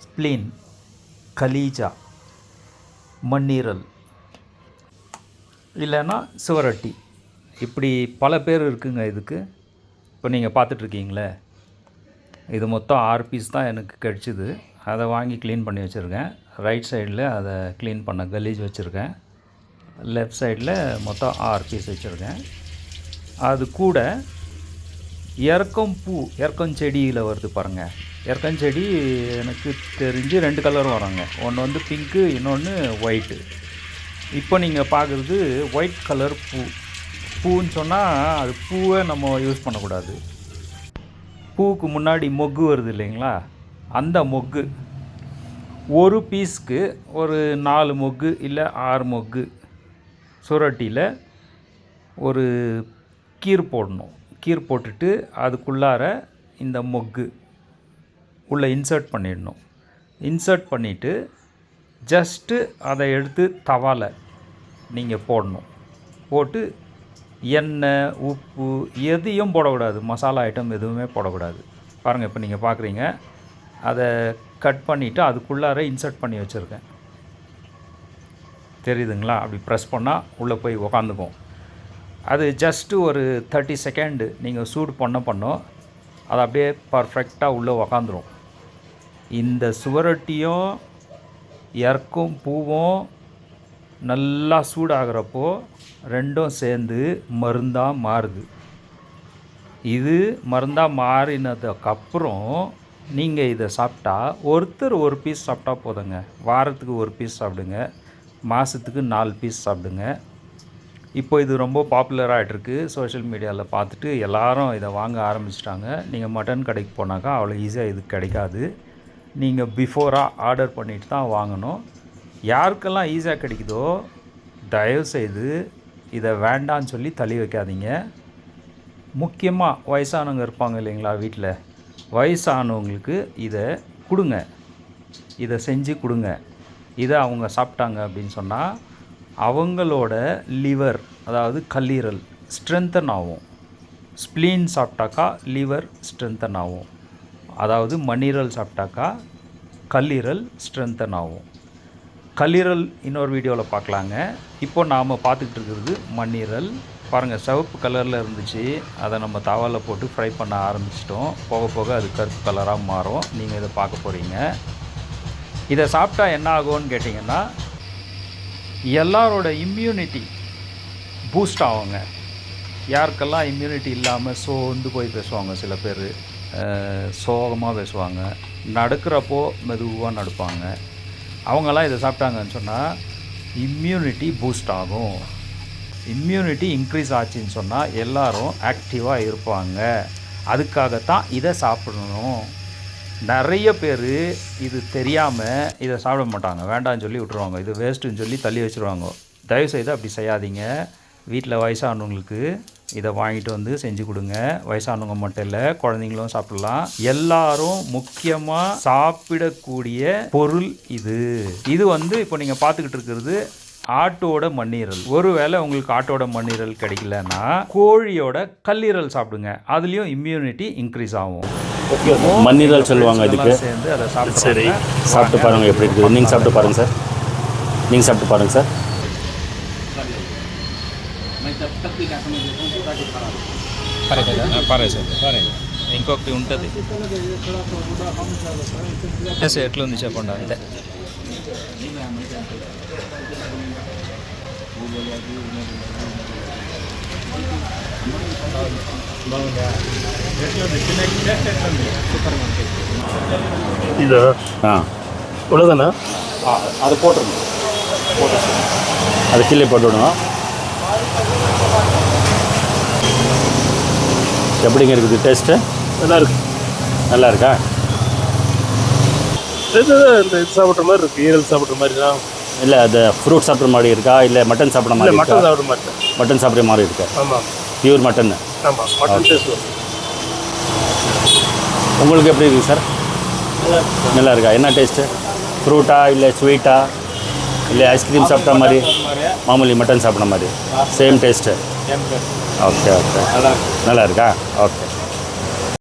Spleen, கலீஜா, மண்ணீரல் இல்லைன்னா சுவரொட்டி, இப்படி பல பேர் இருக்குங்க இதுக்கு. இப்போ நீங்கள் பார்த்துட்ருக்கீங்களே, இது மொத்தம் 6 பீஸ் தான் எனக்கு கிடச்சிது. அதை வாங்கி க்ளீன் பண்ணி வச்சுருக்கேன். ரைட் சைடில் அதை க்ளீன் பண்ண கலீஜ் வச்சுருக்கேன். லெஃப்ட் சைடில் மொத்தம் 6 பீஸ் வச்சுருக்கேன். அது கூட எருக்கஞ்செடியில் வருது பாருங்கள். எருக்கஞ்செடி எனக்கு தெரிஞ்சு 2 கலர் வராங்க. ஒன்று வந்து பிங்க்கு, இன்னொன்று ஒயிட்டு. இப்போ நீங்கள் பார்க்குறது ஒயிட் கலர் பூன்னு சொன்னால் அது பூவை நம்ம யூஸ் பண்ணக்கூடாது. பூவுக்கு முன்னாடி மொக்கு வருது இல்லைங்களா, அந்த மொக்கு ஒரு பீஸ்க்கு ஒரு 4 மொக்கு இல்லை 6 மொக்கு சுரட்டியில் ஒரு கீர் போடணும். கீர் போட்டுட்டு அதுக்குள்ளார இந்த மொக்கு உள்ளே இன்சர்ட் பண்ணிடணும். இன்சர்ட் பண்ணிவிட்டு ஜஸ்ட்டு அதை எடுத்து தவாவில் நீங்கள் போடணும். போட்டு எண்ணெய், உப்பு எதையும் போடக்கூடாது. மசாலா ஐட்டம் எதுவுமே போடக்கூடாது. பாருங்கள், இப்போ நீங்கள் பார்க்குறீங்க. அதை கட் பண்ணிவிட்டு அதுக்குள்ளார இன்சர்ட் பண்ணி வச்சுருக்கேன். தெரியுதுங்களா? அப்படி ப்ரெஸ் பண்ணால் உள்ளே போய் உக்காந்துக்கும். அது ஜஸ்ட்டு ஒரு 30 செகண்டு நீங்கள் சூடு பண்ணோம், அது அப்படியே பர்ஃபெக்டாக உள்ளே உக்காந்துரும். இந்த சுவரொட்டியும் எருக்கும் பூவும் நல்லா சூடாகிறப்போ ரெண்டும் சேர்ந்து மருந்தாக மாறுது. இது மருந்தாக மாறினதுக்கப்புறம் நீங்கள் இதை சாப்பிட்டா, ஒருத்தர் ஒரு பீஸ் சாப்பிட்டா போதுங்க. வாரத்துக்கு ஒரு பீஸ் சாப்பிடுங்க, மாதத்துக்கு 4 பீஸ் சாப்பிடுங்க. இப்போ இது ரொம்ப பாப்புலராக ஆகிட்டுருக்கு. சோஷியல் மீடியாவில் பார்த்துட்டு எல்லாரும் இதை வாங்க ஆரம்பிச்சிட்டாங்க. நீங்கள் மட்டன் கடைக்கு போனாக்கா அவ்வளோ ஈஸியாக இது கிடைக்காது. நீங்கள் பிஃபோராக ஆர்டர் பண்ணிட்டு தான் வாங்கணும். யாருக்கெல்லாம் ஈஸியாக கிடைக்குதோ தயவுசெய்து இதை வேண்டான்னு சொல்லி தள்ளி வைக்காதீங்க. முக்கியமாக வயசானவங்க இருப்பாங்க இல்லைங்களா வீட்டில், வயசானவங்களுக்கு இதை கொடுங்க. இதை செஞ்சு கொடுங்க. இதை அவங்க சாப்பிட்டாங்க அப்படின்னு சொன்னால் அவங்களோட லிவர், அதாவது கல்லீரல் ஸ்ட்ரென்தன் ஆகும். ஸ்ப்ளீன் சாப்பிட்டாக்கா லிவர் ஸ்ட்ரென்தன் ஆகும். அதாவது மண்ணீரல் சாப்பிட்டாக்கா கல்லீரல் ஸ்ட்ரென்தன் ஆகும். கல்லீரல் இன்னொரு வீடியோவில் பார்க்கலாங்க. இப்போ நாம் பார்த்துக்கிட்டு இருக்கிறது மண்ணீரல். பாருங்கள், சிவப்பு கலரில் இருந்துச்சு. அதை நம்ம தவாவில் போட்டு ஃப்ரை பண்ண ஆரம்பிச்சிட்டோம். போக போக அது கருப்பு கலராக மாறும். நீங்கள் இதை பார்க்க போகிறீங்க. இதை சாப்பிட்டா என்ன ஆகும்னு கேட்டிங்கன்னா, எல்லாரோட இம்யூனிட்டி பூஸ்ட் ஆகுங்க. யாருக்கெல்லாம் இம்யூனிட்டி இல்லாமல் சோர்ந்து போய் பேசுவாங்க, சில பேர் சோகமாக பேசுவாங்க, நடக்கிறப்போ மெதுவாக நடப்பாங்க, அவங்கெல்லாம் இதை சாப்பிட்டாங்கன்னு சொன்னால் இம்யூனிட்டி பூஸ்ட் ஆகும். இம்யூனிட்டி இன்க்ரீஸ் ஆச்சுன்னு சொன்னால் எல்லோரும் ஆக்டிவாக இருப்பாங்க. அதுக்காகத்தான் இதை சாப்பிடணும். நிறைய பேர் இது தெரியாமல் இதை சாப்பிட மாட்டாங்க, வேண்டான்னு சொல்லி விட்ருவாங்க. இது வேஸ்ட்டுன்னு சொல்லி தள்ளி வச்சுருவாங்க. தயவுசெய்து அப்படி செய்யாதீங்க. வீட்டில் வயசானவங்களுக்கு இதை வாங்கிட்டு வந்து செஞ்சு கொடுங்க. வயசானவங்க மட்டும் இல்லை, குழந்தைங்களும் சாப்பிடலாம். எல்லாரும் முக்கியமாக சாப்பிடக்கூடிய பொருள் இது. இது வந்து இப்போ நீங்கள் பார்த்துக்கிட்டு இருக்கிறது ஆட்டோட மண்ணீரல். ஒருவேளை உங்களுக்கு ஆட்டோட மண்ணீரல் கிடைக்கலன்னா கோழியோட கல்லீரல் சாப்பிடுங்க. அதுலேயும் இம்யூனிட்டி இன்க்ரீஸ் ஆகும். மண்ணீரல் சொல்லுவாங்க இதுக்கு. சேர்ந்து அதை சாப்பிட்டு சரி, சாப்பிட்டு பாருங்கள் எப்படி இருக்குது. நீங்கள் சாப்பிட்டு பாருங்கள் சார். நீங்கள் சாப்பிட்டு பாருங்கள் சார். ఇంకొకటి ఉంటుంది ఎట్లా ఉంది చెప్పండి. అంతే இது இவ்வளோதானே? அதை போட்டுருங்க. அது கீழே போட்டு விடுங்க. எப்படிங்க இருக்குது டேஸ்ட்டு? நல்லா இருக்கு. நல்லா இருக்கா? இது சாப்பிட்ற மாதிரி இருக்குது. ஈரல் சாப்பிட்ற மாதிரி தான். இல்லை, அது ஃப்ரூட் சாப்பிட்ற மாதிரி இருக்கா, இல்லை மட்டன் சாப்பிட்ற மாதிரி? மட்டன் சாப்பிட்ற மாதிரி. மட்டன் சாப்பிட்ற மாதிரி இருக்கா? ஆமாம், பியூர் மட்டன். ஆமாம், மட்டன் டேஸ்ட் வரும். உங்களுக்கு எப்படி இருக்குது சார்? நல்லா இருக்கா? என்ன டேஸ்ட்டு? ஃப்ரூட்டா இல்லை ஸ்வீட்டா இல்லை ஐஸ்கிரீம் சாப்பிட்ற மாதிரி? மாமூலி மட்டன் சாப்பிட்ற மாதிரி சேம் டேஸ்ட்டு. ஓகே ஓகே, நல்லா இருக்கா? ஓகே.